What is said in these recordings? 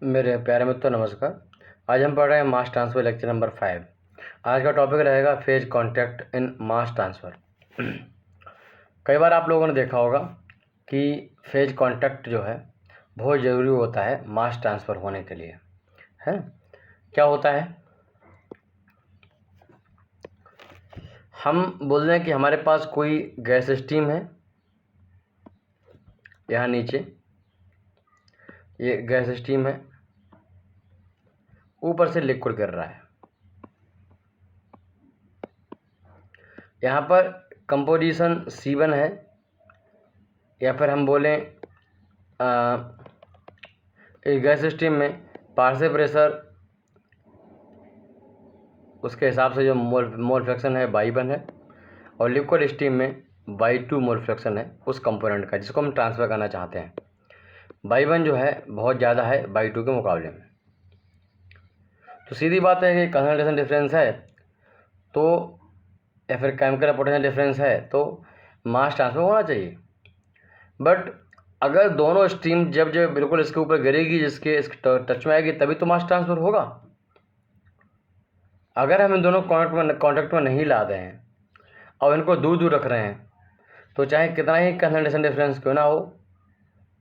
मेरे प्यारे मित्रों नमस्कार। आज हम पढ़ रहे हैं मास ट्रांसफ़र लेक्चर नंबर 5। आज का टॉपिक रहेगा फेज कॉन्टैक्ट इन मास ट्रांसफ़र। कई बार आप लोगों ने देखा होगा कि फेज कॉन्टैक्ट जो है बहुत ज़रूरी होता है मास ट्रांसफ़र होने के लिए, है। क्या होता है, हम बोल रहे हैं कि हमारे पास कोई गैस स्टीम है, यहाँ नीचे ये गैस स्टीम है, ऊपर से लिक्विड गिर रहा है। यहाँ पर कंपोजिशन C1 है, या फिर हम बोलें इस गैस स्टीम में पार्शियल प्रेशर उसके हिसाब से जो मोल फ्रैक्शन है Y1 है, और लिक्विड स्टीम में Y2 मोल फ्रैक्शन है उस कंपोनेंट का जिसको हम ट्रांसफ़र करना चाहते हैं। Y1 जो है बहुत ज़्यादा है Y2 के मुकाबले में। तो सीधी बात है कि कंसंट्रेशन डिफरेंस है तो, या फिर केमिकल पोटेंशियल डिफरेंस है तो मास ट्रांसफ़र होना चाहिए। बट अगर दोनों स्टीम जब बिल्कुल इसके ऊपर गिरेगी, इसके टच में आएगी, तभी तो मास ट्रांसफ़र होगा। अगर हम इन दोनों कॉन्टैक्ट में नहीं ला रहे हैं और इनको दूर दूर रख रहे हैं, तो चाहे कितना ही कंसंट्रेशन डिफरेंस क्यों ना हो,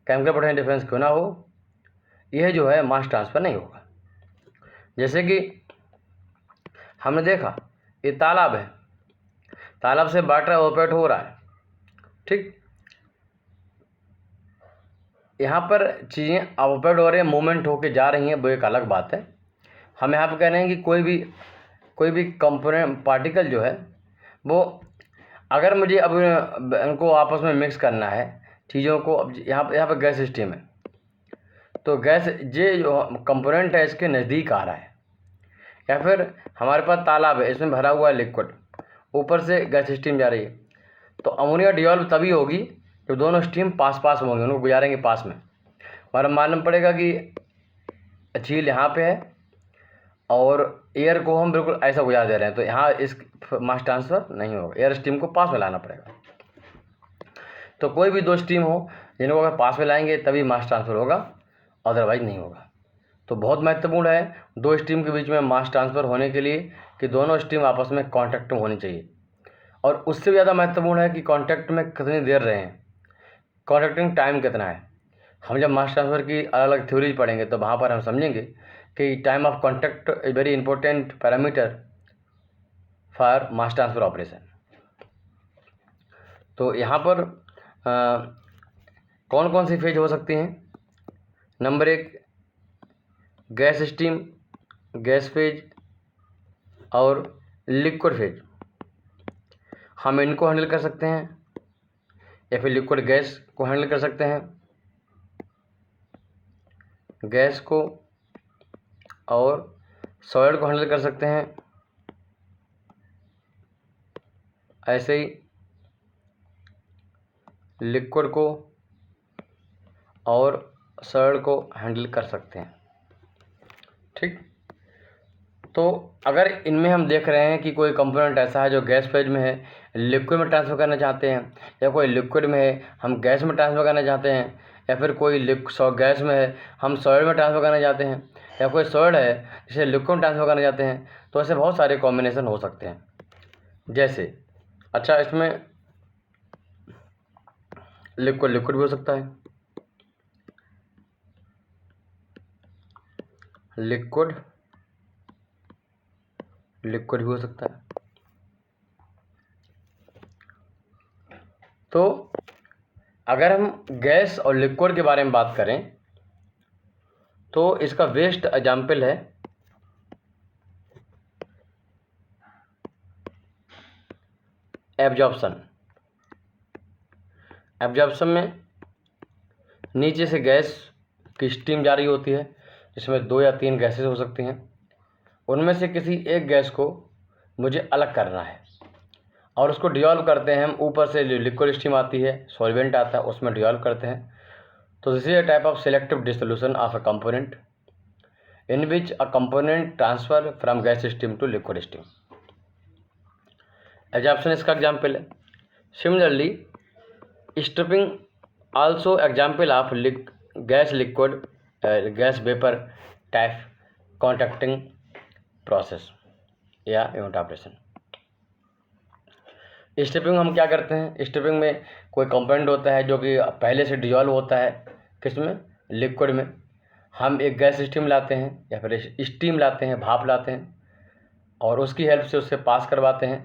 केमिकल पोटेंशियल डिफरेंस क्यों ना हो, यह जो है मास ट्रांसफ़र नहीं होगा। जैसे कि हमने देखा ये तालाब है, तालाब से वाटर एवापोरेट हो रहा है, ठीक। यहाँ पर चीज़ें एवापोरेट हो रही हैं, मूवमेंट होके जा रही हैं, वो एक अलग बात है। हम यहाँ पर कह रहे हैं कि कोई भी कंपोनेंट पार्टिकल जो है वो, अगर मुझे अब इनको आपस में मिक्स करना है चीज़ों को, अब यहाँ पर गैस स्टीम है, तो गैस ये जो कंपोनेंट है इसके नज़दीक आ रहा है, या फिर हमारे पास तालाब है, इसमें भरा हुआ है लिक्विड, ऊपर से गैस स्टीम जा रही है, तो अमोनिया डिजॉल्व तभी होगी जब दोनों स्टीम पास पास होंगे, उनको गुजारेंगे पास में। हमारा मालूम पड़ेगा कि झील यहाँ पे है और एयर को हम बिल्कुल ऐसा गुजार दे रहे हैं, तो यहाँ इस मास ट्रांसफ़र नहीं होगा, एयर स्टीम को पास में लाना पड़ेगा। तो कोई भी दो स्टीम हो जिनको अगर पास में लाएंगे तभी मास ट्रांसफ़र होगा, अदरवाइज नहीं होगा। तो बहुत महत्वपूर्ण है दो स्टीम के बीच में मास ट्रांसफ़र होने के लिए कि दोनों स्टीम आपस में कांटेक्ट में होनी चाहिए। और उससे ज़्यादा महत्वपूर्ण है कि कांटेक्ट में कितनी देर रहे हैं, कांटेक्टिंग टाइम कितना है। हम जब मास ट्रांसफ़र की अलग अलग थ्योरीज पढ़ेंगे तो वहाँ पर हम समझेंगे कि time of contact is very important parameter for mass transfer operation. तो यहाँ पर कौन कौन सी फेज हो सकती हैं। Number 1 gas steam, gas phase और लिक्विड फेज, हम इनको हैंडल कर सकते हैं, या फिर लिक्विड गैस को हैंडल कर सकते हैं, गैस को और सॉलिड को हैंडल कर सकते हैं। ऐसे ही लिक्विड को और सॉलिड को हैंडल कर सकते हैं, ठीक। तो अगर इनमें हम देख रहे हैं कि कोई कंपोनेंट ऐसा है जो गैस फेज में है, लिक्विड में ट्रांसफ़र करना चाहते हैं, या कोई लिक्विड में है हम गैस में ट्रांसफ़र करना चाहते हैं, या फिर कोई गैस में है हम सॉलिड में ट्रांसफ़र करना चाहते हैं, या कोई सॉलिड है जिसे लिक्विड में ट्रांसफ़र करना चाहते हैं, तो ऐसे बहुत सारे कॉम्बिनेशन हो सकते हैं। जैसे अच्छा, इसमें लिक्विड भी हो सकता है, लिक्विड भी हो सकता है। तो अगर हम गैस और लिक्विड के बारे में बात करें तो इसका बेस्ट एग्जाम्पल है एब्जॉर्प्शन। एब्जॉर्प्शन में नीचे से गैस की स्टीम जारी होती है, जिसमें 2 या 3 गैसेस हो सकती हैं। उनमें से किसी एक गैस को मुझे अलग करना है और उसको डिसॉल्व करते हैं हम। ऊपर से लिक्विड स्टीम आती है, सॉल्वेंट आता है, उसमें डिसॉल्व करते हैं। तो this is a type of selective dissolution of a component in which a component transfer from gas steam to liquid steam. Absorption इसका एग्जाम्पल है। Similarly stripping also example of gas liquid gas vapour type contacting process या evaporation. Stepping हम क्या करते हैं, stepping में कोई component होता है जो कि पहले से डिजॉल्व होता है किसमें, लिक्विड में। हम एक गैस स्टीम लाते हैं या फिर स्टीम लाते हैं, भाप लाते हैं, और उसकी हेल्प से उससे पास करवाते हैं।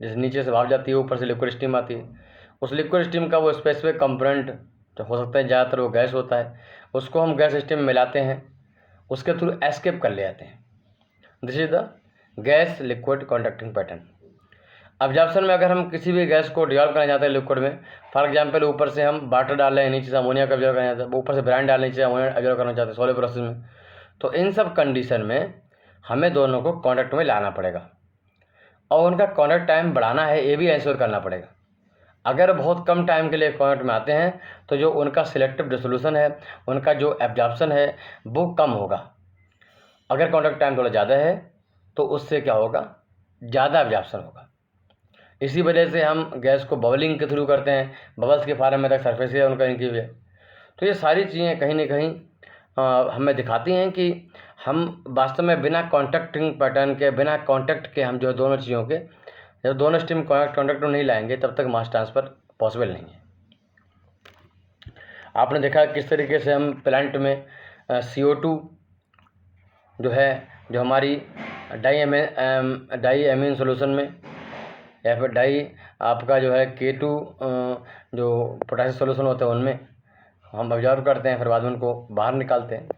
जैसे नीचे से भाप जाती है, ऊपर से लिक्विड स्टीम आती है। उस लिक्विड स्टीम का वो स्पेसिफिक कंपोनेंट जो हो सकता है, ज़्यादातर वो गैस होता है, उसको हम गैस स्टीम में मिलाते हैं, उसके थ्रू एस्केप कर ले जाते हैं। This is the gas liquid contacting pattern. Absorption में अगर हम किसी भी गैस को डिजॉल्व करना चाहते हैं लिक्विड में, फॉर एग्जांपल ऊपर से हम वाटर डाल रहे हैं, नीचे से अमोनिया का ऑब्जर्व करना चाहते हैं, ऊपर से ब्रांड डाल नीचे से अमोनिया ऑब्जर्व करना चाहते हैं सॉलिड प्रोसेस में, तो इन सब कंडीशन में हमें दोनों को कॉन्टैक्ट में लाना पड़ेगा और उनका कॉन्टैक्ट टाइम बढ़ाना है, ये भी इंश्योर करना पड़ेगा। अगर बहुत कम टाइम के लिए कॉन्टैक्ट में आते हैं तो जो उनका सिलेक्टिव डिसोल्यूशन है, उनका जो एब्जॉर्प्शन है वो कम होगा। अगर कॉन्टैक्ट टाइम थोड़ा ज़्यादा है तो उससे क्या होगा, ज़्यादा एब्जॉर्प्शन होगा। इसी वजह से हम गैस को बबलिंग के थ्रू करते हैं, बबल्स के फॉर्म में तक सरफेस है उनका इनकी भी है। तो ये सारी चीज़ें कहीं ना कहीं हमें दिखाती हैं कि हम वास्तव में बिना कॉन्टैक्टिंग पैटर्न के, बिना कॉन्टैक्ट के हम जो दोनों चीज़ों के, जब दोनों स्ट्रीम कॉन्टैक्ट नहीं लाएंगे तब तक मास ट्रांसफ़र पॉसिबल नहीं है। आपने देखा किस तरीके से हम प्लांट में CO2 जो है, जो हमारी डाई एमीन सोल्यूशन में, या फिर डाई आपका जो है K2 जो पोटेशियम सोल्यूशन होता है उनमें हम ऑब्जर्व करते हैं, फिर बाद में उनको बाहर निकालते हैं।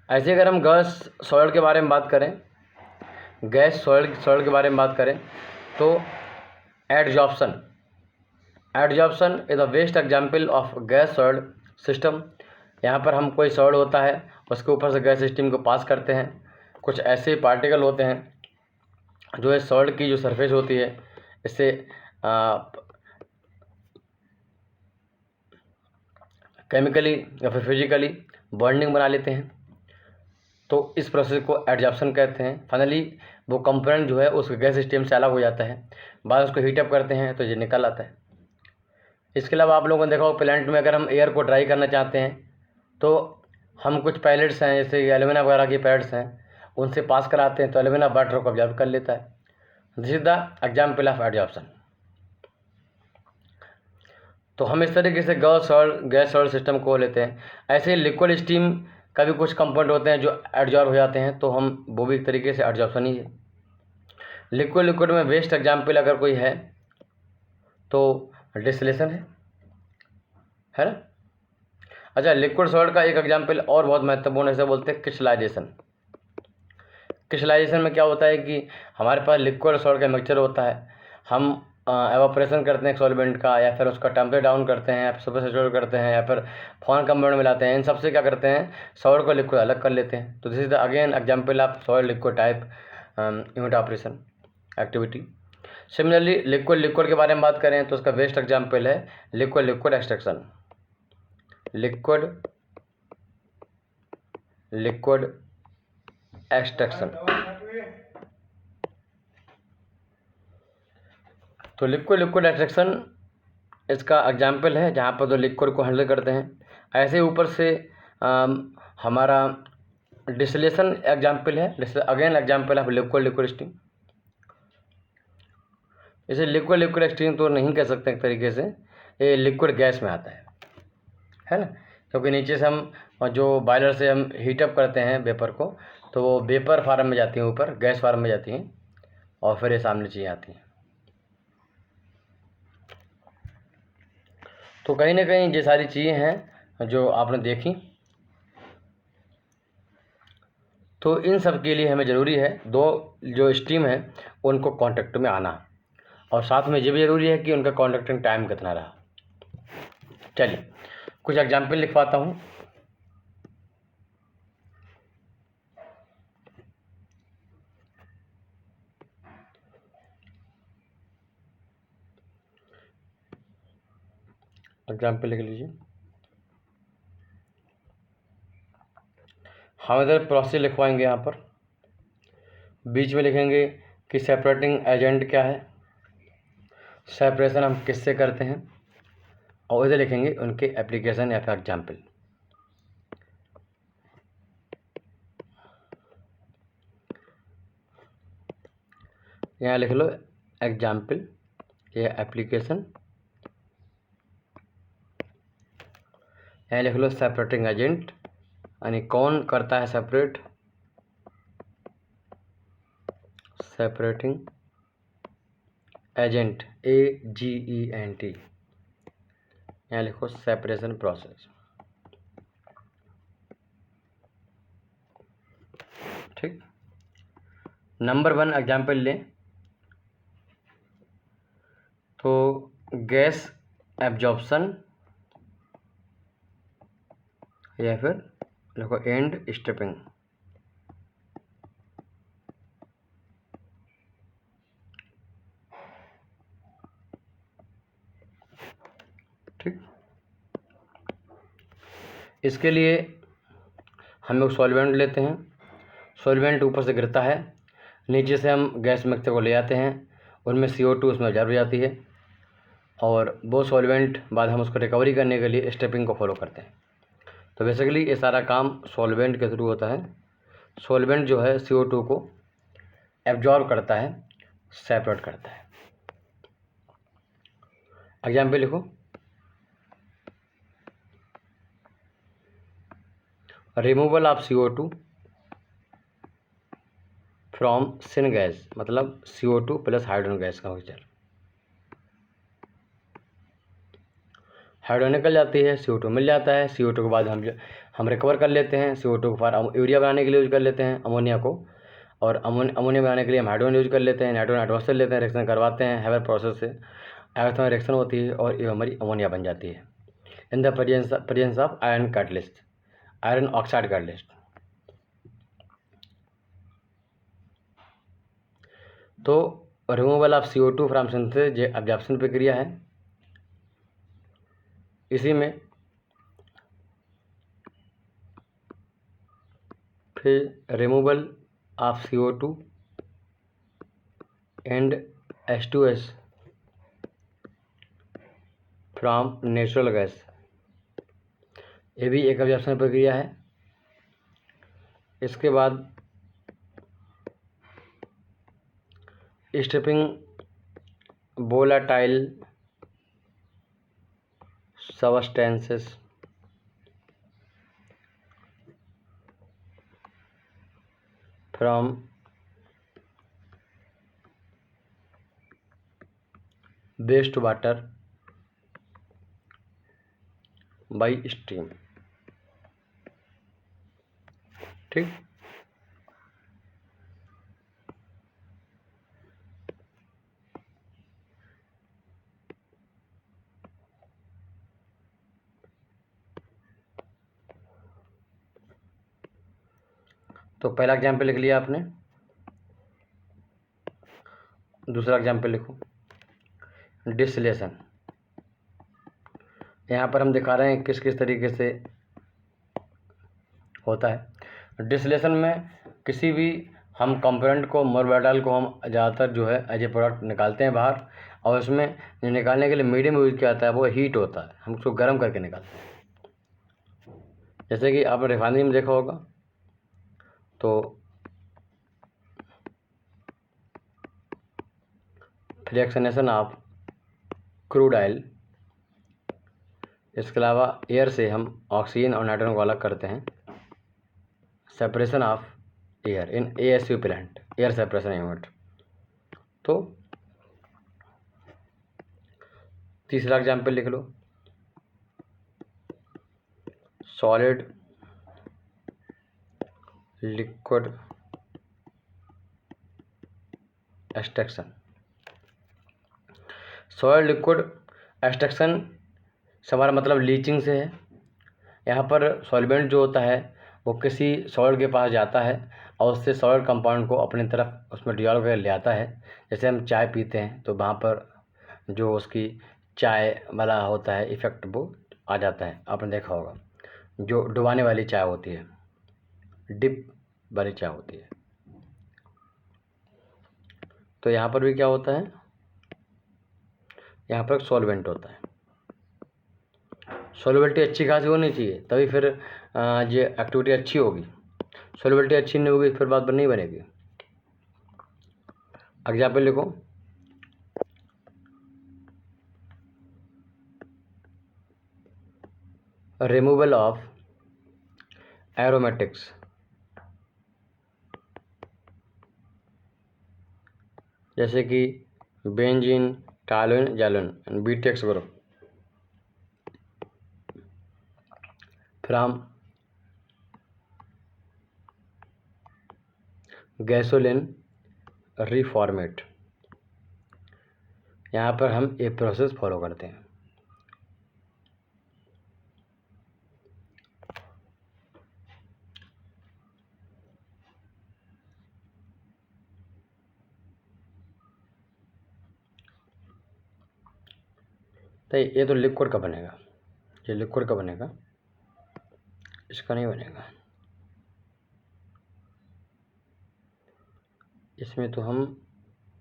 ऐसे अगर हम गैस सॉइल के बारे में बात करें, गैस सॉइल के बारे में बात करें तो adsorption is the best example of gas soil system. यहाँ पर हम कोई सॉइल होता है, उसके ऊपर से गैस स्टीम को पास करते हैं। कुछ ऐसे पार्टिकल होते हैं जो इस सॉइल की जो सरफेस होती है इससे केमिकली या फिर फिजिकली बॉन्डिंग बना लेते हैं, तो इस प्रोसेस को एडजॉर्प्शन कहते हैं। फाइनली वो कंपोनेंट जो है उस गैस स्टीम से अलग हो जाता है, बाद उसको हीटअप करते हैं तो ये निकल आता है। इसके अलावा आप लोगों ने देखा हो प्लांट में अगर हम एयर को ड्राई करना चाहते हैं तो हम कुछ पैलेट्स हैं, जैसे एलुमिना वगैरह की पैलेट्स हैं, उनसे पास कराते हैं तो एलुमिना वाटर को ऑब्जर्व कर लेता है। This is the example of adsorption. तो हम इस तरीके से गैस सॉइल सिस्टम को लेते हैं। ऐसे लिक्विड स्टीम का भी कुछ कंपोनेंट होते हैं जो एडजॉर्ब हो जाते हैं, तो हम वो भी एक तरीके से एडजॉर्प्शन ही है। लिक्विड में बेस्ट एग्जाम्पल अगर कोई है तो डिस्टिलेशन है ना। अच्छा, लिक्विड सॉल्ट का एक एग्जाम्पल और बहुत महत्वपूर्ण है, इसे बोलते हैं क्रिस्टलाइजेशन। क्रिस्टलाइजेशन में क्या होता है कि हमारे पास लिक्विड सॉल्ट का मिक्सचर होता है, हम एवापोरेशन करते हैं सॉल्वेंट का, या फिर उसका टेम्परेचर डाउन करते हैं, या फिर सुपर सैचुरेट करते हैं, या फिर फॉर्म कंपाउंड मिलाते हैं। इन सबसे क्या करते हैं, सॉल्ट को लिक्विड अलग कर लेते हैं। तो this is the again example of salt liquid type evaporation activity. Similarly liquid के बारे में बात करें तो उसका बेस्ट एग्जाम्पल है लिक्विड एक्सट्रैक्शन। Liquid extraction. तो लिक्विड एक्सट्रैक्शन इसका एग्जाम्पल है जहाँ पर तो लिक्विड को हैंडल करते हैं। ऐसे ऊपर से हमारा डिस्टिलेशन एग्जाम्पल है, again example of liquid steam. इसे लिक्विड स्टीम तो नहीं कह सकते एक तरीके से, ये लिक्विड गैस में आता है ना, क्योंकि नीचे से हम जो बॉयलर से हम हीटअप करते हैं वेपर को, तो वो वेपर फार्म में जाती हैं, ऊपर गैस फार्म में जाती हैं, और फिर ये सामने चीज़ें आती हैं। तो कहीं ना कहीं ये सारी चीज़ें हैं जो आपने देखी। तो इन सब के लिए हमें ज़रूरी है दो जो स्टीम है उनको कांटेक्ट में आना, और साथ में ये भी ज़रूरी है कि उनका कांटेक्टिंग टाइम कितना रहा। चलिए कुछ एग्जाम्पल लिखवाता हूँ। एग्जाम्पल लिख लीजिए। हम इधर प्रोसेस लिखवाएंगे, यहाँ पर बीच में लिखेंगे कि सेपरेटिंग एजेंट क्या है, सेपरेशन हम किससे करते हैं, और इधर लिखेंगे उनके एप्लीकेशन या फिर एग्जाम्पल। यहाँ लिख लो एग्जाम्पल या एप्लीकेशन, यहाँ लिख लो सेपरेटिंग एजेंट, यानी कौन करता है सेपरेट, सेपरेटिंग एजेंट, AGENT, यहाँ लिखो सेपरेशन प्रोसेस। ठीक, नंबर 1 एग्जाम्पल लें तो गैस एब्जॉर्प्शन या फिर देखो एंड स्ट्रिपिंग। ठीक, इसके लिए हम लोग सॉल्वेंट लेते हैं, सॉल्वेंट ऊपर से गिरता है, नीचे से हम गैस मिक्सर को ले आते हैं, उनमें CO2 उसमें ऑब्जर्व हो जाती है, और वो सॉल्वेंट बाद हम उसको रिकवरी करने के लिए स्टेपिंग को फॉलो करते हैं। तो बेसिकली ये सारा काम सॉल्वेंट के थ्रू होता है। सॉल्वेंट जो है CO2 को एब्जॉर्ब करता है, सेपरेट करता है। एग्जाम्पल लिखो, removal of CO2 from syn gas, मतलब CO2 प्लस हाइड्रोजन गैस का मिक्सचर। हाइड्रोजन निकल जाती है, CO2 मिल जाता है, CO2 के बाद हम रिकवर कर लेते हैं, CO2 को फिर यूरिया बनाने के लिए यूज कर लेते हैं, अमोनिया को, और अमोनिया बनाने के लिए हम हाइड्रोजन यूज कर लेते हैं, नाइट्रोजन एटमॉस्फेयर लेते हैं, रिएक्शन करवाते हैं हेवर प्रोसेस से, एटमॉस्फेयर में रिएक्शन होती है और ये हमारी अमोनिया बन जाती है in the presence of iron catalyst, iron oxide catalyst. तो removal of CO2 from synthesis ये एब्जॉर्प्शन प्रक्रिया है। इसी में फिर removal of CO2 and H2S from natural gas, ये भी एक एब्जॉर्प्शन प्रक्रिया है। इसके बाद stripping volatile substances from waste water by steam. ठीक, तो पहला एग्जाम्पल लिख लिया आपने, दूसरा एग्जाम्पल लिखो डिस्टिलेशन। यहाँ पर हम दिखा रहे हैं किस किस तरीके से होता है। डिस्टिलेशन में किसी भी हम कंपोनेंट को, मोरबाइटल को हम ज़्यादातर जो है एज ए प्रोडक्ट निकालते हैं बाहर, और उसमें निकालने के लिए मीडियम यूज किया जाता है वो हीट होता है, हम उसको गर्म करके निकालते हैं। जैसे कि आपने रिफाइनरी में देखा होगा, तो फ्रैक्शनेशन ऑफ क्रूड ऑयल, इसके अलावा एयर से हम ऑक्सीजन और नाइट्रोजन को अलग करते हैं, separation of air in ASU plant, air separation unit. तो तीसरा एग्जाम्पल लिख लो, solid liquid extraction. Solid liquid extraction से हमारा मतलब लीचिंग से है। यहाँ पर सॉल्वेंट जो होता है वो किसी सॉलिड के पास जाता है और उससे सॉलिड कंपाउंड को अपनी तरफ उसमें डिसॉल्व कर ले आता है। जैसे हम चाय पीते हैं तो वहाँ पर जो उसकी चाय वाला होता है इफ़ेक्ट वो आ जाता है, आपने देखा होगा, जो डुबाने वाली चाय होती है, डिप वाली चाय होती है। तो यहाँ पर भी क्या होता है, यहाँ पर सॉल्वेंट होता है। सॉल्युबिलिटी अच्छी खासी होनी चाहिए, तभी फिर ये एक्टिविटी अच्छी होगी। सॉल्युबिलिटी अच्छी नहीं होगी फिर बात नहीं बनेगी। एग्जाम्पल लिखो, रिमूवल ऑफ एरोमेटिक्स, जैसे कि benzene, toluene, xylene, BTX group from gasoline reformate. यहाँ पर हम एक प्रोसेस फॉलो करते हैं। तो ये तो लिक्विड का बनेगा, ये लिक्विड का बनेगा, इसका नहीं बनेगा। इसमें तो हम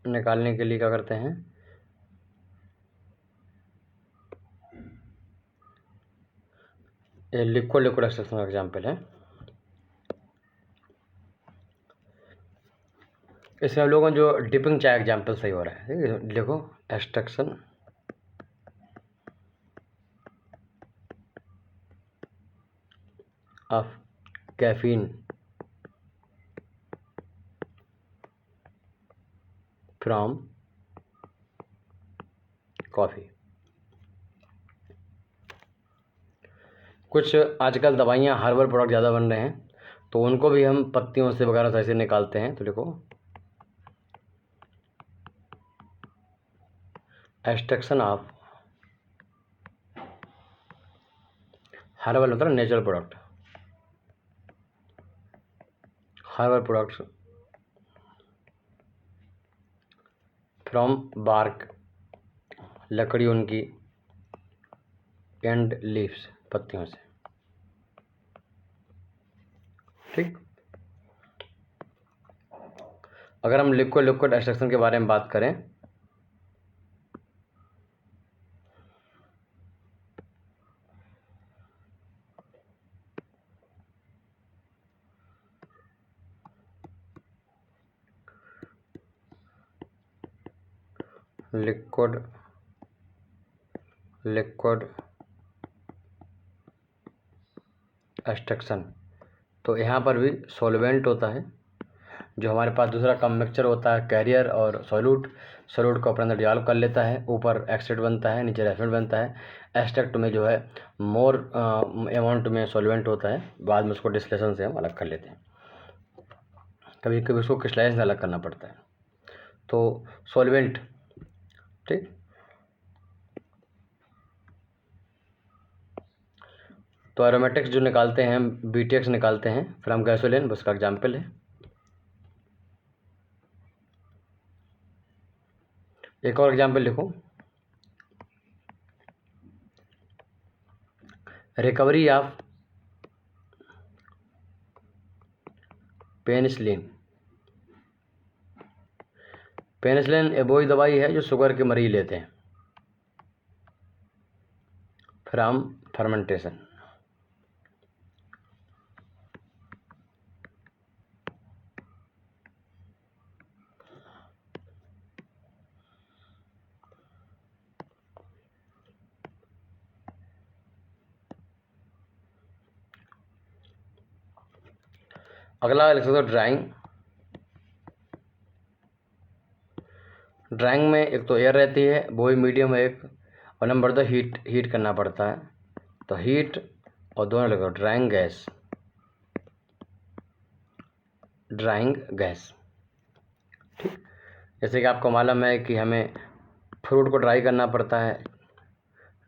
निकालने के लिए क्या करते हैं, ये लिक्विड एक्सट्रैक्शन का एग्जाम्पल है। इसमें हम लोगों जो डिपिंग चाय एग्जाम्पल सही हो रहा है, ठीक है। देखो, extraction of caffeine from coffee. कुछ आजकल दवाइयाँ हर्बल प्रोडक्ट ज़्यादा बन रहे हैं, तो उनको भी हम पत्तियों से वगैरह से ऐसे निकालते हैं। तो देखो, एक्सट्रैक्शन ऑफ हर्बल मतलब natural product, herbal products from bark, लकड़ी उनकी, एंड लीव्स, पत्तियों से, ठीक। अगर हम लिक्विड एक्सट्रैक्शन के बारे में बात करें, लिक्विड एक्सट्रैक्शन, तो यहाँ पर भी सॉल्वेंट होता है। जो हमारे पास दूसरा कॉम्मिक्सचर होता है, कैरियर और सॉल्यूट को अपने अंदर डिजॉल्व कर लेता है, ऊपर एक्सट्रैक्ट बनता है, नीचे रेफिनेट बनता है। एक्सट्रैक्ट में जो है मोर अमाउंट में सॉल्वेंट होता है, बाद में उसको डिस्टिलेशन से हम अलग कर लेते हैं। कभी कभी उसको क्रिस्टलाइज से अलग करना पड़ता है। तो सॉल्वेंट, ठीक। तो एरोमेटिक्स जो निकालते हैं हम, BTX निकालते हैं फ्रॉम गैसोलिन, उसका एग्जाम्पल है। एक और एग्जाम्पल लिखो, रिकवरी ऑफ पेनिसिलिन। पेनिसिलिन वही दवाई है जो शुगर के मरीज लेते हैं, फ्रॉम फर्मेंटेशन। अगला लिख सकते हो ड्राइंग। ड्राइंग में एक तो एयर रहती है, वो भी मीडियम है एक, और नंबर 2 हीट करना पड़ता है। तो हीट और दोनों लिखो, ड्राइंग गैस, ठीक। जैसे कि आपको मालूम है कि हमें फ्रूट को ड्राई करना पड़ता है,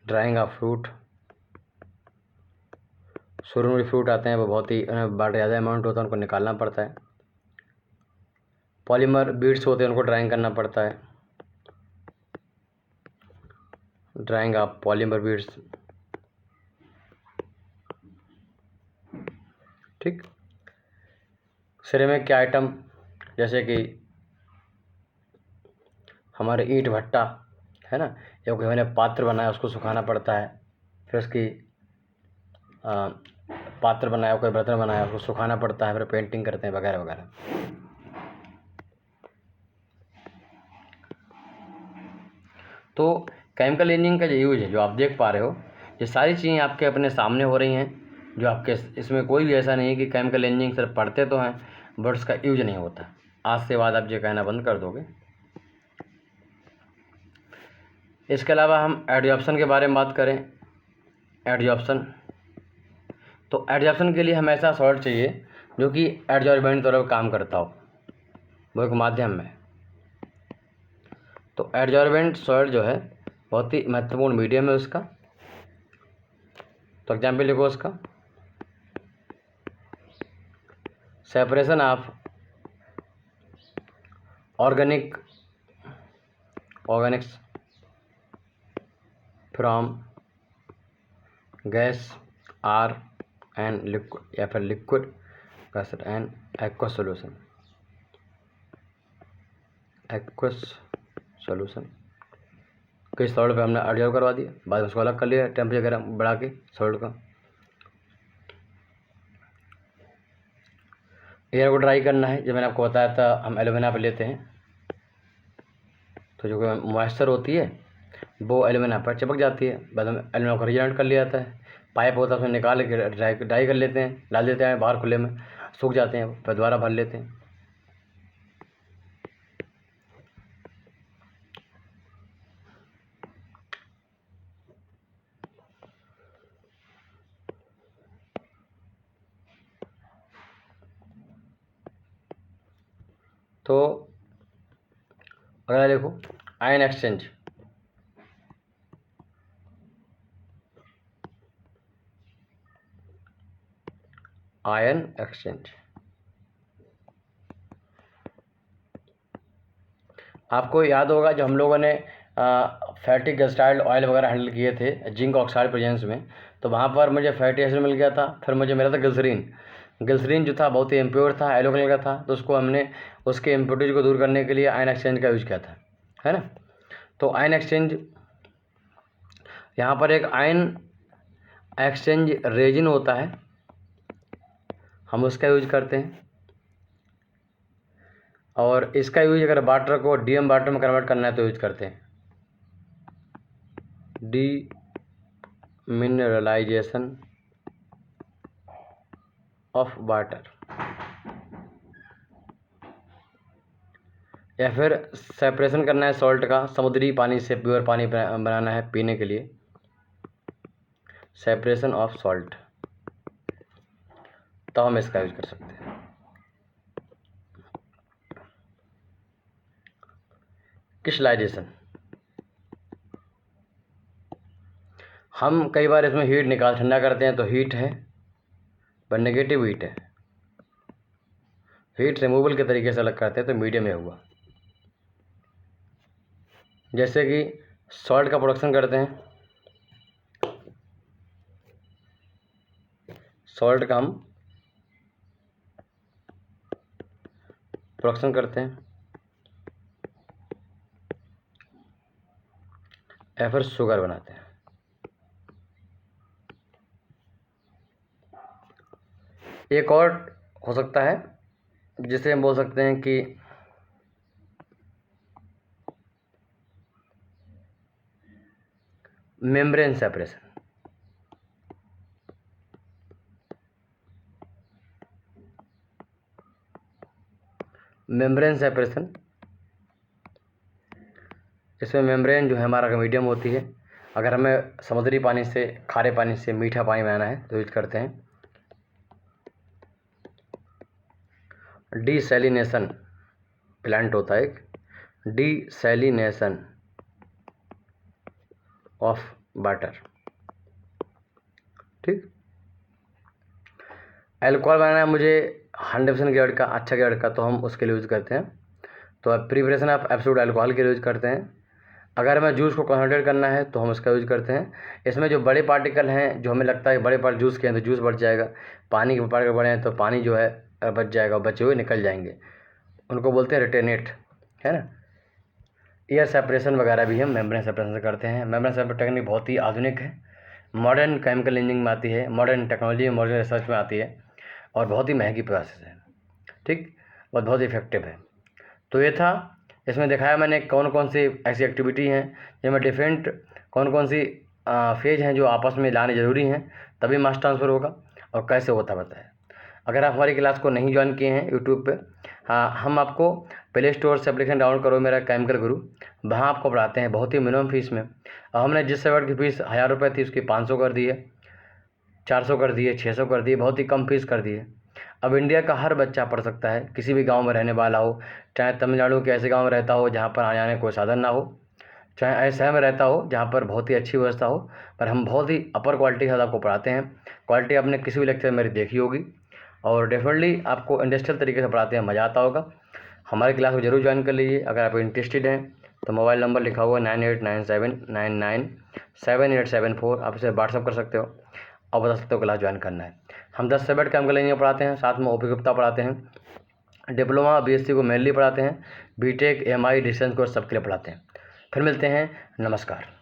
ड्राइंग ऑफ फ्रूट। शुरू में फ्रूट आते हैं वो बहुत ही बड़ा ज़्यादा अमाउंट होता है, उनको निकालना पड़ता है। पॉलीमर बीड्स होते हैं, उनको ड्राइंग करना पड़ता है, ड्राइंग ऑफ पॉलीमर बीड्स, ठीक। सिरेमिक के आइटम जैसे कि हमारे ईंट भट्टा है ना, या कोई हमने पात्र बनाया उसको सुखाना पड़ता है, फिर उसकी पात्र बनाया, कोई बर्तन बनाया, उसको सुखाना पड़ता है, फिर पेंटिंग करते हैं वगैरह वगैरह। तो केमिकल इंजीनियरिंग का जो यूज है, जो आप देख पा रहे हो, ये सारी चीज़ें आपके अपने सामने हो रही हैं, जो आपके इसमें कोई भी ऐसा नहीं है कि केमिकल इंजीनियरिंग सिर्फ पढ़ते तो हैं बट उसका यूज नहीं होता। आज से बाद आप ये कहना बंद कर दोगे। इसके अलावा हम एडजॉर्प्शन के बारे में बात करें। एडजॉर्प्शन, तो एडजॉर्प्शन के लिए हमें ऐसा सॉल्ट चाहिए जो कि एडजॉर्बेंट तौर पर काम करता हो, वो एक माध्यम में। तो एडजॉर्बेंट सॉल्ट जो है बहुत ही महत्वपूर्ण मीडियम है उसका। तो एग्जाम्पल लिखो उसका, separation of organics from gas or and liquid, या फिर liquid gas and aqueous solution. किस सॉल्ट पे हमने एडजॉर्ब करवा दिया, बाद में उसको अलग कर लिया टेम्परेचर गर्म बढ़ा के सॉल्ट का। एयर को ड्राई करना है, जब मैंने आपको बताया था हम एलुमिना पे लेते हैं, तो जो मॉइस्चर होती है वो एलुमिना पर चिपक जाती है, बाद में एलुमिना को रिजेनेट कर लिया जाता है। पाइप होता है उसमें निकाल के ड्राई कर लेते हैं, डाल देते हैं बाहर खुले में, सूख जाते हैं, फिर दोबारा भर लेते हैं। तो अगला देखो, आयन एक्सचेंज। आयन एक्सचेंज आपको याद होगा जब हम लोगों ने फैटी गैस्ट्राइड ऑयल वगैरह हैंडल किए थे जिंक ऑक्साइड प्रेजेंस में, तो वहाँ पर मुझे फैटी एसिड मिल गया था, फिर मुझे मिला था ग्लिसरीन जो था बहुत ही इम्प्योर था, येलो कलर का था, तो उसको हमने उसके इम्प्योरिटीज को दूर करने के लिए आयन एक्सचेंज का यूज किया था, है ना। तो आयन एक्सचेंज, यहाँ पर एक आयन एक्सचेंज रेजिन होता है, हम उसका यूज करते हैं। और इसका यूज अगर वाटर को डीएम वाटर में कन्वर्ट करना है तो यूज करते हैं, डीमिनरलाइजेशन ऑफ वाटर। या फिर सेपरेशन करना है सॉल्ट का, समुद्री पानी से प्योर पानी बनाना है पीने के लिए, सेपरेशन ऑफ सॉल्ट, तो हम इसका यूज कर सकते हैं। क्रिस्टलाइजेशन, हम कई बार इसमें हीट निकाल ठंडा करते हैं तो हीट है, पर नेगेटिव हीट है, हीट रिमूवल के तरीके से अलग करते हैं तो मीडियम में हुआ। जैसे कि सॉल्ट का प्रोडक्शन करते हैं, सॉल्ट का हम प्रोडक्शन करते हैं, या फिर शुगर बनाते हैं। एक और हो सकता है जिसे हम बोल सकते हैं कि मेम्ब्रेन सेपरेशन। मेम्ब्रेन सेपरेशन, इसमें मेम्ब्रेन जो है हमारा मीडियम होती है। अगर हमें समुद्री पानी से, खारे पानी से मीठा पानी बनाना है तो यूज करते हैं डीसैलिनेशन प्लांट होता है एक, डीसैलिनेशन ऑफ वाटर, ठीक। अल्कोहल बनाना है मुझे 100% ग्रेड का, अच्छा ग्रेड का, तो हम उसके लिए यूज़ करते हैं। तो प्रिपरेशन ऑफ एब्सोल्यूट अल्कोहल के लिए यूज़ करते हैं। अगर हमें जूस को कंसनट्रेट करना है तो हम उसका यूज़ करते हैं। इसमें जो बड़े पार्टिकल हैं, जो हमें लगता है बड़े पार्ट जूस के हैं तो जूस बढ़ जाएगा, पानी के पार्टिकल बड़े हैं तो पानी जो है बच जाएगा, बचे हुए निकल जाएंगे, उनको बोलते हैं रिटेनेट, है ना। एयर सेपरेशन वगैरह भी हम मेम्ब्रेन सेपरेशन से करते हैं। मेम्ब्रेन सेपरेशन टेक्निक बहुत ही आधुनिक है, मॉडर्न केमिकल इंजीनियरिंग में आती है, मॉडर्न टेक्नोलॉजी में, मॉडर्न रिसर्च में आती है और बहुत ही महंगी प्रोसेस है, ठीक, और बहुत इफेक्टिव है। तो ये था, इसमें दिखाया मैंने कौन कौन सी ऐसी एक्टिविटी हैं जिनमें डिफरेंट कौन कौन सी फेज हैं जो आपस में लाने ज़रूरी हैं, तभी मास ट्रांसफ़र होगा और कैसे होता बताया। अगर आप हमारी क्लास को नहीं ज्वाइन किए हैं यूट्यूब पे, हाँ, हम आपको प्ले स्टोर से एप्लीकेशन डाउनलोड करो मेरा केमिकल गुरु, वहाँ आपको पढ़ाते हैं बहुत ही मिनिमम फीस में। और हमने जिस सब्जेक्ट की फ़ीस 1000 रुपये थी उसकी 500 कर दी है, 400 कर दिए, 600 कर दिए, बहुत ही कम फीस कर दी है। अब इंडिया का हर बच्चा पढ़ सकता है, किसी भी गांव में रहने वाला हो, चाहे तमिलनाडु के ऐसे गांव में रहता हो जहां पर आने जाने कोई साधन ना हो, चाहे ऐसे शहर में रहता हो जहां पर बहुत ही अच्छी व्यवस्था हो, पर हम बहुत ही अपर क्वालिटी के साथ आपको पढ़ाते हैं। क्वालिटी आपने किसी भी लेक्चर में मेरी देखी होगी और डेफिनेटली आपको इंडस्ट्रियल तरीके से पढ़ाते हैं, मज़ा आता होगा। हमारी क्लास को जरूर ज्वाइन कर लीजिए। अगर आप इंटरेस्टेड हैं तो मोबाइल नंबर लिखा हुआ 9897997874, आप इसे व्हाट्सअप कर सकते हो और बता सकते हो क्लास ज्वाइन करना है। हम 10 सब्जेक्ट केमिकल इंजीनियरिंग पढ़ाते हैं, साथ में ओपी गुप्ता पढ़ाते हैं, डिप्लोमा बीएससी को मेनली पढ़ाते हैं, बीटेक एमआई डिस्टेंस कोर्स सबके लिए पढ़ाते हैं। फिर मिलते हैं, नमस्कार।